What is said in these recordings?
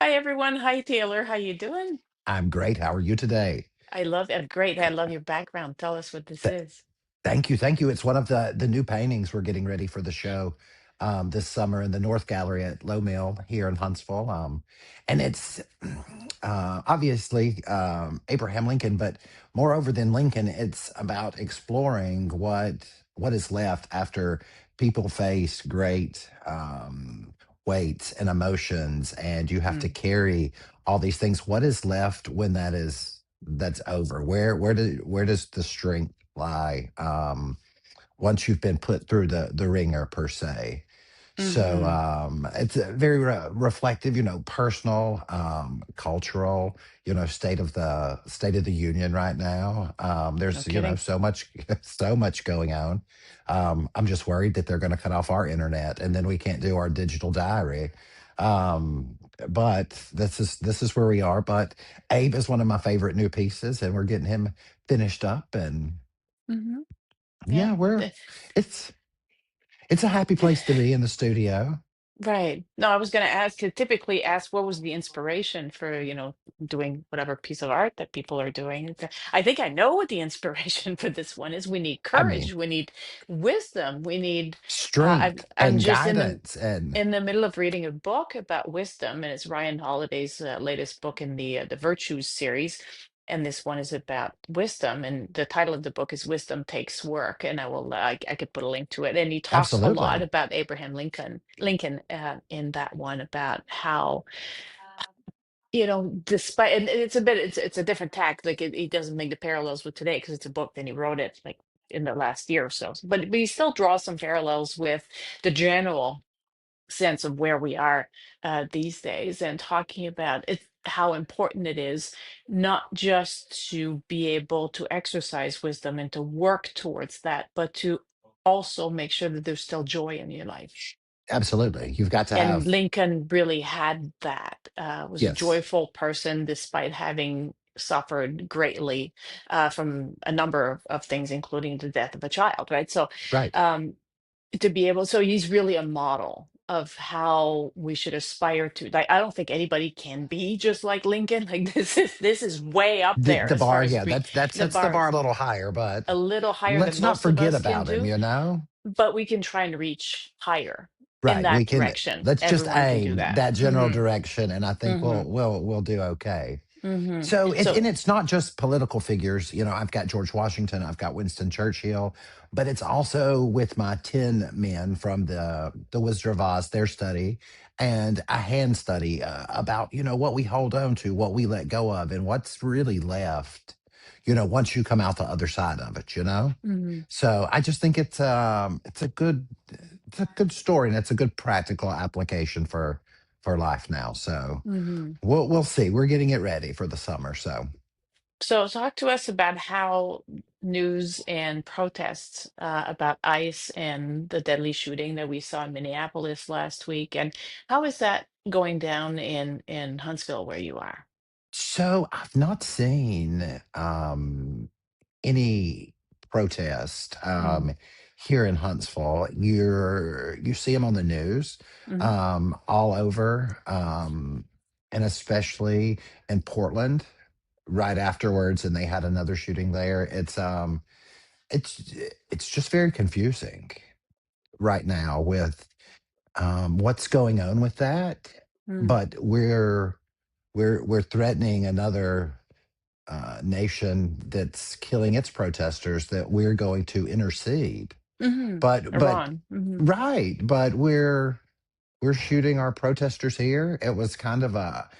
Hi everyone. Hi Taylor. How you doing? I'm great. How are you today? I love it. Great. I love your background. Tell us what this Th- is. Thank you, thank you. It's one of the new paintings we're getting ready for the show this summer in the North Gallery at Low Mill here in Huntsville. And it's obviously Abraham Lincoln, but moreover than Lincoln, it's about exploring what is left after people face great weights and emotions, and you have to Mm, carry all these things. What is left when that's over? Where does the strength lie once you've been put through the ringer per se? So mm-hmm. it's a very reflective, personal, cultural, state of the union right now. No There's kidding. so much so much going on. I'm just worried that they're going to cut off our internet and then we can't do our digital diary. But this is where we are. But Abe is one of my favorite new pieces, and we're getting him finished up. And Hmm. Yeah. yeah, it's it's a happy place to be in the studio. Right. No, I was going to ask, to typically ask what was the inspiration for, doing whatever piece of art that people are doing. I think I know what the inspiration for this one is. We need I mean, courage. We need wisdom. We need, strength I'm and just guidance and in the middle of reading a book about wisdom, and it's Ryan Holiday's latest book in the Virtues series. And this one is about wisdom, and the title of the book is "Wisdom Takes Work." And I could put a link to it. And he talks a lot absolutely. about Abraham Lincoln in that one, about how despite, and it's a different tack. Like he doesn't make the parallels with today because it's a book. Then he wrote it like in the last year or so. But he still draws some parallels with the general sense of where we are these days, and talking about it, how important it is not just to be able to exercise wisdom and to work towards that, but to also make sure that there's still joy in your life. Absolutely. You've got to And have, Lincoln really had that. Was a yes, joyful person despite having suffered greatly from a number of things, including the death of a child. Right. So right. um, to be able, so he's really a model of how we should aspire to, like, I don't think anybody can be just like Lincoln. Like, this is way up there The as far bar, as yeah, that the sets the bar bar a little higher, but a little higher than let's not most of forget us can about him, do, you know? but we can try and reach higher in Right. We that can direction. let's just Everyone can do aim that. that general Mm-hmm. direction, and I think Mm-hmm. we'll do okay. Mm-hmm. So So it's not just political figures. I've got George Washington, I've got Winston Churchill, but it's also with my 10 men from the Wizard of Oz, their study, and a hand study about what we hold on to, what we let go of, and what's really left. Once you come out the other side of it. mm-hmm. So I just think it's a good story, and it's a good practical application for life now. So Mm-hmm. we'll see. We're getting it ready for the summer. So So talk to us about how news and protests about ICE and the deadly shooting that we saw in Minneapolis last week, and how is that going down in Huntsville where you are? so I've not seen any protest Mm-hmm. here in Huntsville. You see them on the news Mm-hmm. all over, and especially in Portland right afterwards. And they had another shooting there. It's it's just very confusing right now with what's going on with that. But we're threatening another nation that's killing its protesters that we're going to intercede. Mm-hmm. But Iran. Mm-hmm. right, but we're shooting our protesters here. It was kind of a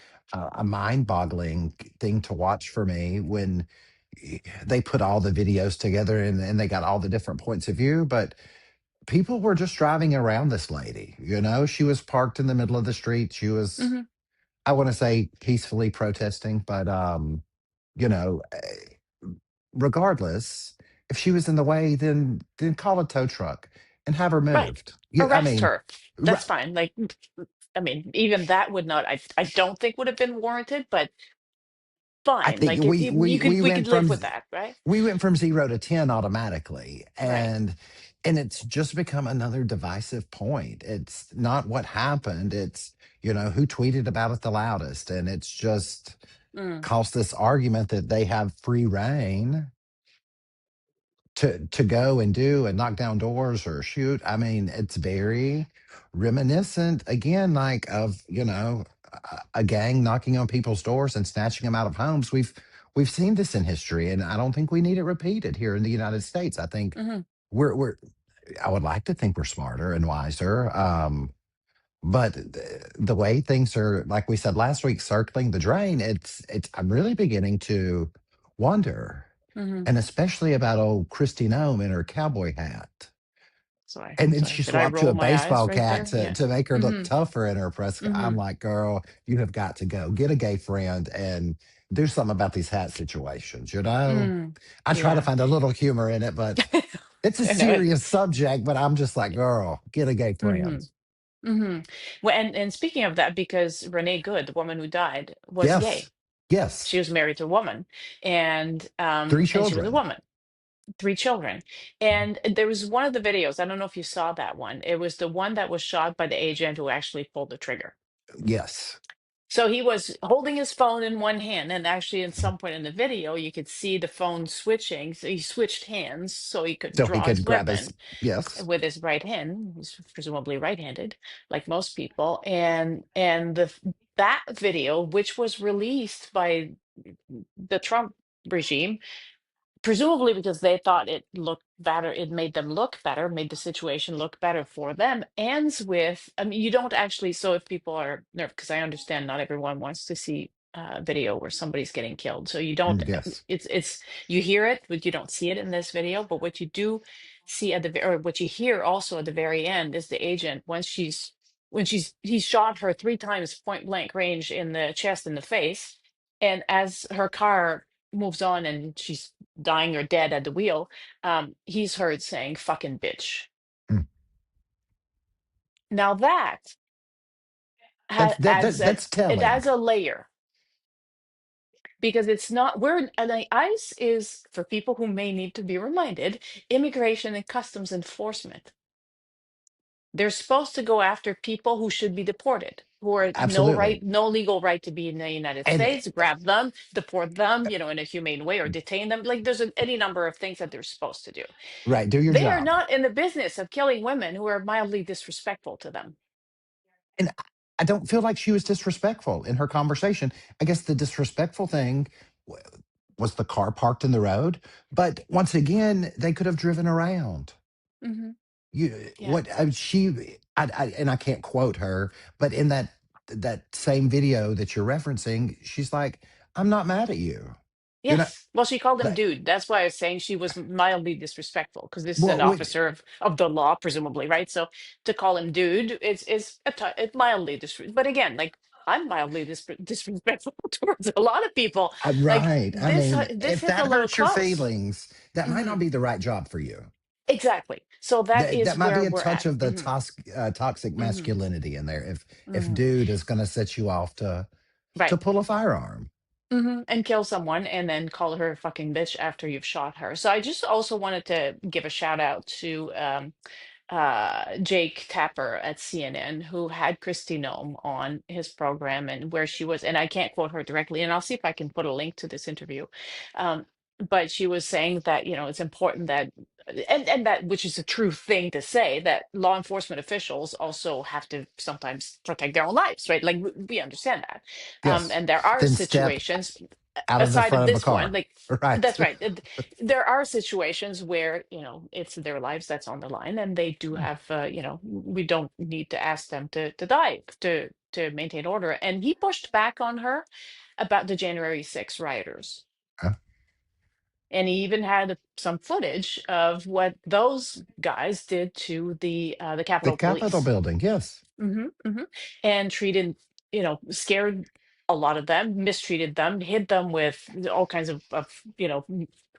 mind-boggling thing to watch for me when they put all the videos together, and they got all the different points of view, but people were just driving around this lady. She was parked in the middle of the street. She was, Mm-hmm. I want to say, peacefully protesting, but you know, eh, regardless, if she was in the way, then call a tow truck and have her Right. moved. Yeah, I Arrest mean, her. ri- That's fine. Like, I mean, even that would not, I don't think would have been warranted, but I fine. think Like, we you we could, we we could went live from with that, right? we went from 0 to 10 automatically, Right. and it's just become another divisive point. It's not what happened. It's who tweeted about it the loudest, and it's just Mm, caused this argument that they have free reign to go and do and knock down doors or shoot. I mean, it's very reminiscent again, like of a gang knocking on people's doors and snatching them out of homes. We've seen this in history, and I don't think we need it repeated here in the United States. I think hmm we're I would like to think we're smarter and wiser. But the way things are, like we said last week, circling the drain, it's I'm really beginning to wonder, hmm and especially about old Christy Nome in her cowboy hat. And then Sorry. she Did I swapped to roll a my eyes baseball right cap there? to, Yeah. to make her look hmm tougher in her press. hmm I'm like, girl, you have got to go get a gay friend and do something about these hat situations. Mm, I try to yeah. find a little humor in it, but it's a I know it. serious subject. But I'm just like, girl, get a gay hmm friend. hmm Well, and speaking of that, because Renee Good, the woman who died, was Yes. gay. Yes. She was married to a woman, Three and she was a children. woman, three children. And there was one of the videos, I don't know if you saw that one. It was the one that was shot by the agent who actually pulled the trigger. Yes. So he was holding his phone in one hand, and actually, at some point in the video, you could see the phone switching. So he switched hands so he could So he draw his could grab his, weapon yes. with his right hand. He's presumably right-handed, like most people. That video, which was released by the Trump regime, presumably because they thought it looked better, it made them look better, made the situation look better for them, ends with, I mean, you don't actually, so if people are nervous, because I understand not everyone wants to see a video where somebody's getting killed. So you don't, Yes. you hear it, but you don't see it in this video. But what you do see or what you hear also at the very end is the agent, he shot her three times point blank range in the chest and the face. And as her car moves on and she's dying or dead at the wheel, he's heard saying "fucking bitch." Mm. Now that That's it telling. adds a layer because it's not where and the ICE is for people who may need to be reminded. Immigration and Customs Enforcement. They're supposed to go after people who should be deported, who are Absolutely. no legal right to be in the United And States, grab them, deport them, in a humane way or detain them. Like there's any number of things that they're supposed to do. right, do your They are job. not in the business of killing women who are mildly disrespectful to them. And I don't feel like she was disrespectful in her conversation. I guess the disrespectful thing w- was the car parked in the road. But once again, they could have driven around. Hmm. Yeah. What and I can't quote her, but in that same video that you're referencing, she's like, "I'm not mad at you." You know, Yes. Well, she called him that, dude. That's why I was saying she was mildly disrespectful because this is an well, officer of the law, presumably, right? So to call him dude is it's mildly disrespectful. But again, like I'm mildly disrespectful towards a lot of people. Like right. I mean, this if hit a that little hurts your close. feelings, that might Hmm. not be the right job for you. Exactly. So that That is might where be a we're touch at. of the Hmm. toxic Hmm. masculinity in there. If Hmm. dude is going to set you off to Right. pull a firearm. And kill someone and then call her a fucking bitch after you've shot her. So I just also wanted to give a shout out to Jake Tapper at CNN, who had Kristi Noem on his program and where she was, and I can't quote her directly, and I'll see if I can put a link to this interview. Um, but she was saying that, it's important that, and that, which is a true thing to say, that law enforcement officials also have to sometimes protect their own lives, right? Like we understand that. Yes. And there are Then step situations out of the aside of front of a this one, car. like Right. that's right. There are situations where, it's their lives that's on the line, and they do have, we don't need to ask them to die to maintain order. And he pushed back on her about the January 6th rioters. Uh, And he even had some footage of what those guys did to the the Capitol Capitol Police. building. Yes. And treated, scared a lot of them, mistreated them, hit them with all kinds of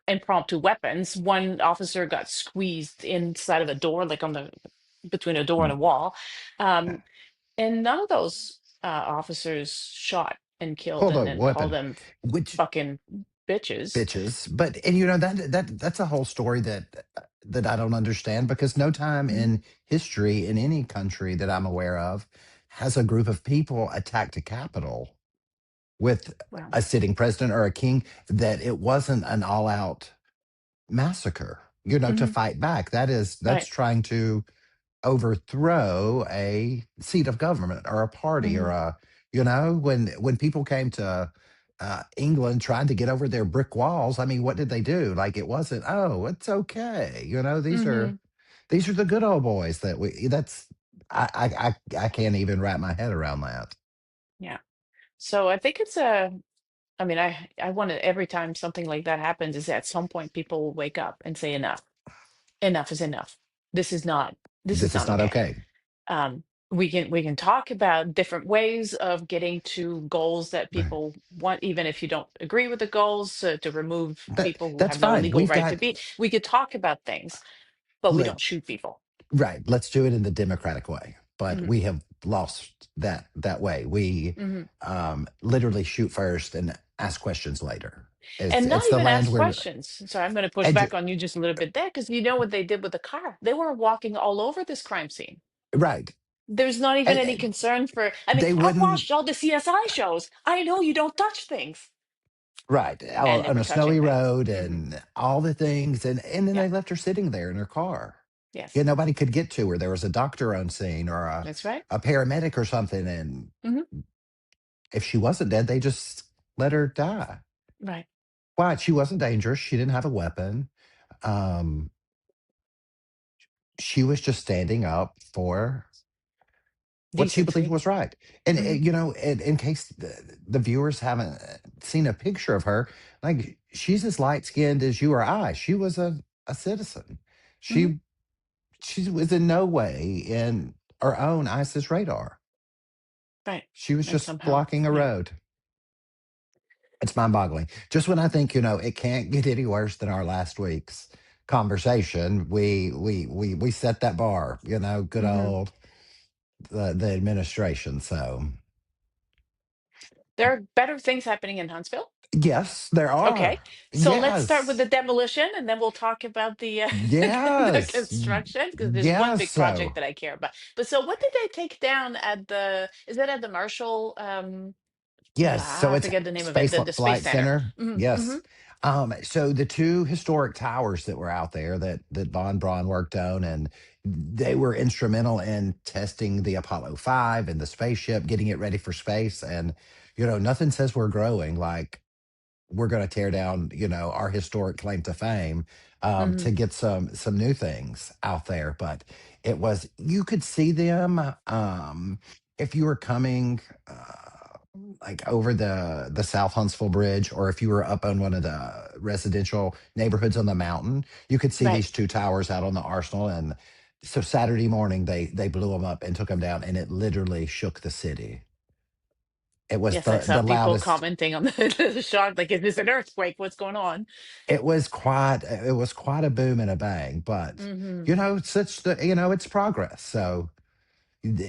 impromptu weapons. One officer got squeezed inside of a door, like on the between a door and Mm. a wall. Um, and none of those officers shot and killed Pulled and a then called weapon, them which fucking bitches. bitches. But and that's a whole story that I don't understand because no time Mhm. in history in any country that I'm aware of has a group of people attacked a Capitol with Well, a sitting president or a king, that it wasn't an all out massacre, to hmm fight back. That's right. trying to overthrow a seat of government or a party or hmm when people came to England trying to get over their brick walls. I mean, what did they do? Like, it wasn't, oh, it's okay. hmm These are the good old boys that we that's I can't even wrap my head around that. Yeah. So I think it's a, I mean, I want to, every time something like that happens, is at some point people will wake up and say enough. Enough is enough. This is not, this is This is not not okay. okay. We can talk about different ways of getting to goals that people want, even if you don't agree with the goals, to remove That people who that's have no fine. legal We've right to got be. We could talk about things, but we don't let shoot people. right. Let's do it in the democratic way. But hmm we have lost that way. We hmm literally shoot first and ask questions later. It's And not it's the even land ask where questions. So I'm going to push and back on you just a little bit there, because you know what they did with the car? They were walking all over this crime scene. right. There's not even any And concern for, I mean, they I've wouldn't watched all the CSI shows. I know you don't touch things. right And they on were a touching snowy things. road and all the things, and then Yeah. they left her sitting there in her car. Yeah, Yes. nobody could get to her. There was a doctor on scene or That's right. a paramedic or something, and hmm if she wasn't dead, they just let her die. Right. Why? She wasn't dangerous. She didn't have a weapon. Um, she was just standing up for what she believed Decency. was right. And, hmm in case the viewers haven't seen a picture of her, like, she's as light skinned as you or I. She was a citizen. hmm She she was in no way in our own ISIS radar. Right. She was And just somehow, blocking a yeah. road. It's mind boggling. Just when I think, it can't get any worse than our last week's conversation, we set that bar, good hmm old the administration. So There are better things happening in Huntsville. yes, there Okay. are. So let's start with Yes. the demolition, and then we'll talk about the the Yes. construction, because there's one Yes. big project So that I care about. But so what did they take down at the, is that at the Marshall, yes. So I it's forget the name of it, Space the Space Flight Center. Center. Hmm Yes. So the two historic towers that were out there that Von Braun worked on, and they were instrumental in testing the Apollo 5 and the spaceship, getting it ready for space. And, nothing says we're growing like we're going to tear down, our historic claim to fame, hmm to get some new things out there. But you could see them, if you were coming, like, over the South Huntsville Bridge, or if you were up on one of the residential neighborhoods on the mountain, you could see Right. these two towers out on the Arsenal. And so Saturday morning they blew them up and took them down, and it literally shook the city. It was Yes, I saw the people loudest. commenting on the shock, like, is this an earthquake? What's going on? It was quite a boom and a bang, but Hmm it's progress. So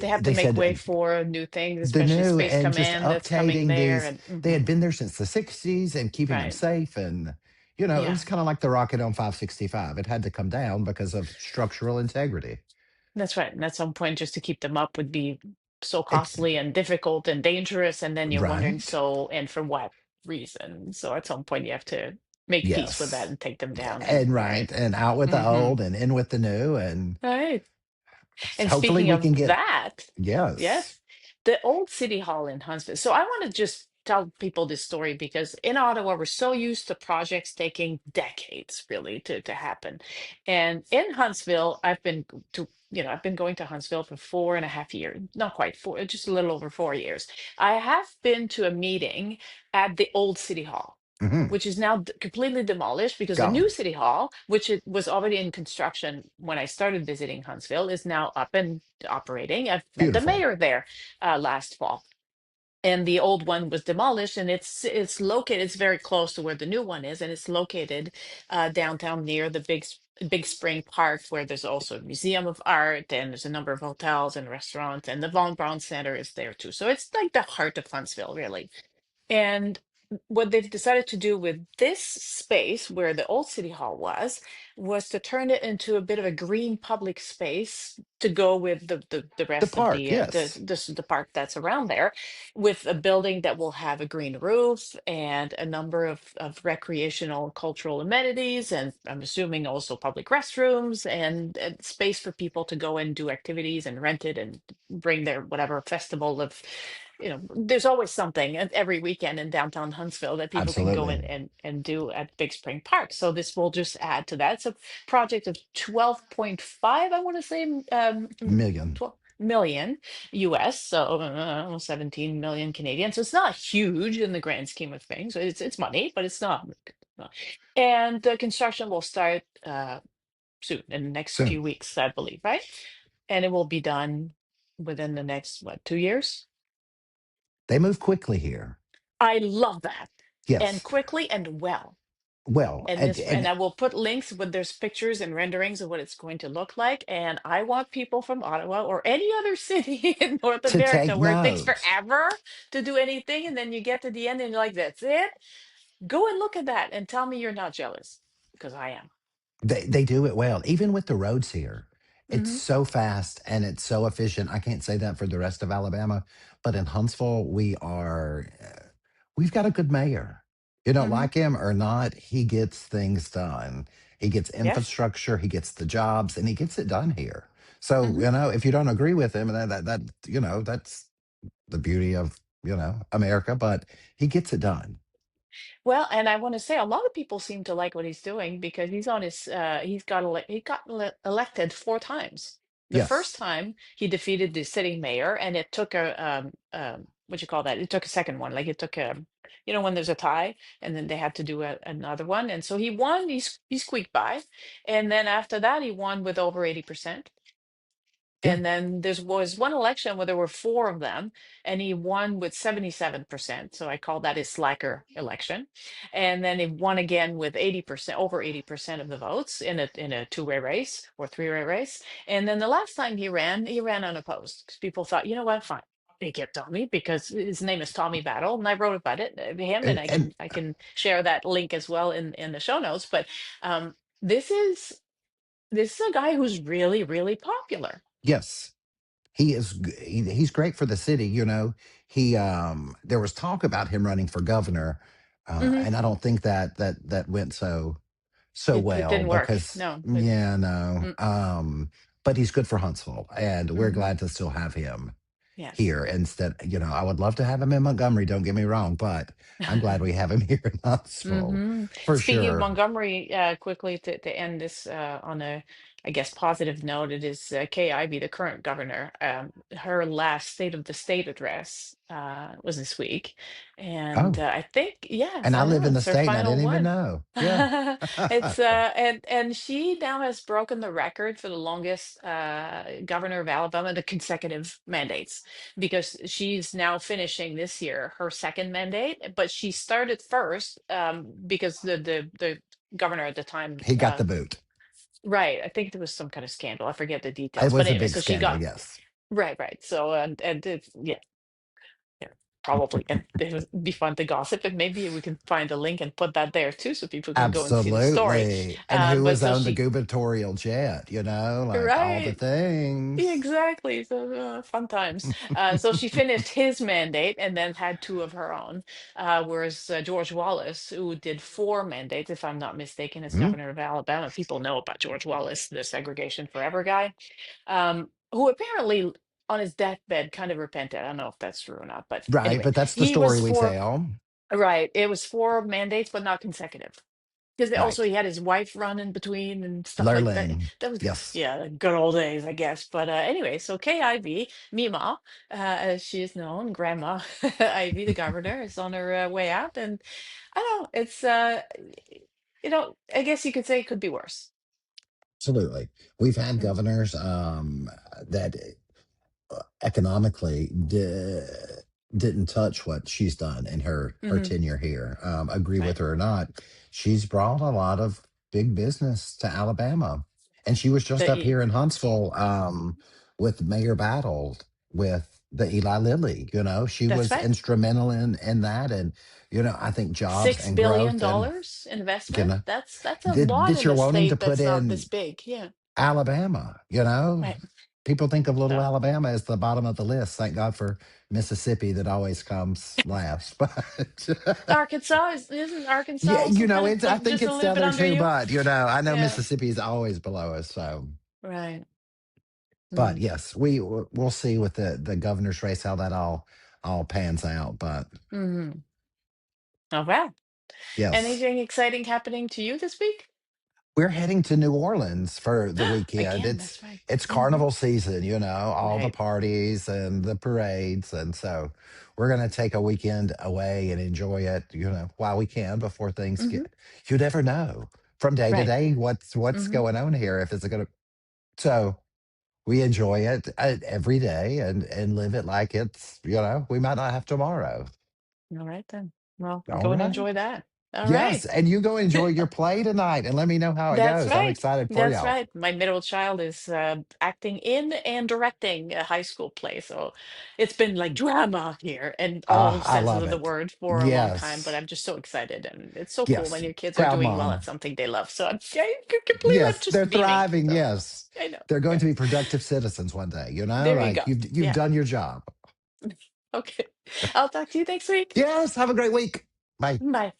They have to they make way said for new things, the especially new Space and just Command that's coming updating there. these. And They had been there since the 60s and keeping them right. safe, and it Yeah. was kind of like the rocket on 565. It had to come down because of structural integrity. That's right. And at some point, just to keep them up would be so It costly and difficult and dangerous. And then you're wondering, right? so, and for what reason? So at some point, you have to make peace with that Yes. and take them down. And And right. right, and out with the hmm old and in with the new, and Right. And hopefully speaking we can of get that, yes. yes, the old city hall in Huntsville. So I want to just tell people this story, because in Ottawa, we're so used to projects taking decades really to happen. And in Huntsville, I've been going to Huntsville for 4.5 years, not quite four, just a little over 4 years. I have been to a meeting at the old city hall, Hmm. which is now completely demolished, because the new Gone. city hall, which it was already in construction when I started visiting Huntsville, is now up and operating. I've met the Beautiful. mayor there last fall, and the old one was demolished, and it's located. It's very close to where the new one is, and it's located downtown near the Big Spring Park, where there's also a museum of art, and there's a number of hotels and restaurants, and the Von Braun Center is there too. So it's like the heart of Huntsville, really. And what they've decided to do with this space where the old city hall was to turn it into a bit of a green public space to go with the The rest of park, yes. the park that's around there, with a building that will have a green roof and a number of recreational cultural amenities, and I'm assuming also public restrooms and space for people to go and do activities and rent it and bring their whatever festival of, there's always something every weekend in downtown Huntsville that people can go in Absolutely. and do at Big Spring Park. So this will just add to that. It's a project of 12.5, I want to say, 1,000,000. 12 million US, so almost 17 million Canadian. So it's not huge in the grand scheme of things. So it's money, but it's not. And the construction will start soon, in the next Soon. few weeks, I believe, right? And it will be done within the next, what, 2 years? They move quickly here. I love that. And Yes. quickly and well. Well, And and I will put links with there's pictures and renderings of what it's going to look like. And I want people from Ottawa or any other city in North to take America where it takes note. forever to do anything, and then you get to the end and you're like, that's it. Go and look at that and tell me you're not jealous, because I am. They do it well, even with the roads here. It's Hmm. so fast and it's so efficient. I can't say that for the rest of Alabama, but in Huntsville, we've got a good mayor. You know, Hmm. like him or not, he gets things done. He gets Yes. infrastructure, he gets the jobs, and he gets it done here. So, Hmm. if you don't agree with him, that's the beauty of, America, but he gets it done. Well, and I want to say a lot of people seem to like what he's doing because he got elected 4 times. The first Yes. time he defeated the sitting mayor, and it took a what you call that? It took a second one, like it took a, when there's a tie, and then they had to do another one, and so he won. He squeaked by, and then after that, he won with over 80%. Yeah. And then there was one election where there were four of them, and he won with 77%. So I call that his slacker election. And then he won again with 80%, over 80% of the votes in a two-way race or three-way race. And then the last time he ran unopposed because people thought, you know what, fine. They kept on me because his name is Tommy Battle, and I wrote about it, him, and And, I and can I can share that link as well in the show notes. But um, this is this is a guy who's really, really popular. yes, he's great for the city. There was talk about him running for governor, Mhm. and I don't think that went so It well didn't work. because, No, but yeah, no. mm, But he's good for Huntsville, and we're mhm. glad to still have him Yes. here instead. I would love to have him in Montgomery, don't get me wrong, but I'm glad we have him here in Huntsville for Speaking of sure. Montgomery, quickly to end this on a, I guess, positive note, it is Kay Ivey, the current governor. Her last State of the State address was this week, and Oh, I think, yes, and I I live know in the it's her state and I final didn't even one. know. Yeah. It's and she now has broken the record for the longest governor of Alabama to consecutive mandates, because she's now finishing this year her second mandate, but she started first because the governor at the time, He got the boot. right, I think there was some kind of scandal. I forget the It details, but was a anyway, big so she scandal, got yes. right. So yeah, yeah, probably, and it would be fun to gossip, and maybe we can find a link and put that there too, so people can go and see the story. Absolutely. And who But was so on the she, gubernatorial jet, like all the right. Yeah, things. exactly. So fun times. So she finished his mandate and then had two of her own. Whereas George Wallace, who did four mandates, if I'm not mistaken, as Mm, governor of Alabama, people know about George Wallace, the segregation forever guy, who apparently on his deathbed kind of repented. I don't know if that's true or not, but right, anyway, but that's the he was story we for, tell. right. It was four mandates, but not consecutive. Because also Right. he had his wife run in between and stuff like that. Lurling. That was, Yes. yeah, the good old days, I guess. But anyway, so KIV, Mima, as she is known, Grandma Ivy, the governor, is on her way out, and I don't know. It's I guess you could say it could be worse. Absolutely. We've had Mm, governors that economically didn't touch what she's done in her mhm. tenure here. Agree with Right. her or not, she's brought a lot of big business to Alabama, and she was just up The here in Huntsville with Mayor Battle with the Eli Lilly. She That's was right. instrumental in that, and I think jobs Six and billion growth, and dollars you investment. know That's a lot that in you're a wanting to state put that's not this in big. Yeah. Alabama. Right. People think of little So Alabama as the bottom of the list. Thank God for Mississippi that always comes last. But Arkansas isn't Arkansas yeah, also kind of it's I like think just a it's little down bit there under too. you? But I know Yeah. Mississippi is always below us. So, Right. but Mm. yes, we'll see with the governor's race how that all pans out. But Hmm. Oh wow. yes. Anything exciting happening to you this week? We're heading to New Orleans for the weekend. Again, It's that's right. it's Hmm. carnival season, all the Right. parties and the parades, and so we're going to take a weekend away and enjoy it, while we can before things Hmm. get. You never know from day to Right. day what's Hmm. going on here. If it's going to, so we enjoy it every day and live it like it's, we might not have tomorrow. All right then. Well, All go and right. enjoy that. All Yes, right. and you go enjoy your play tonight and let me know how it That's goes. I'm right. excited for That's y'all. right. My middle child is acting in and directing a high school play. So it's been like drama here in all I senses love of the it. word for a long time. But Yes. I'm just so excited. And it's so cool when Yes. your kids are Proud doing well at mom. something they love. So I can't believe I'm Yes, they're just beaming. thriving. So Yes. I know. They're going Yeah. to be productive citizens one day, There you like go. you've Yeah. done your job. Okay. I'll talk to you next week. Yes, have a great week. Bye. Bye.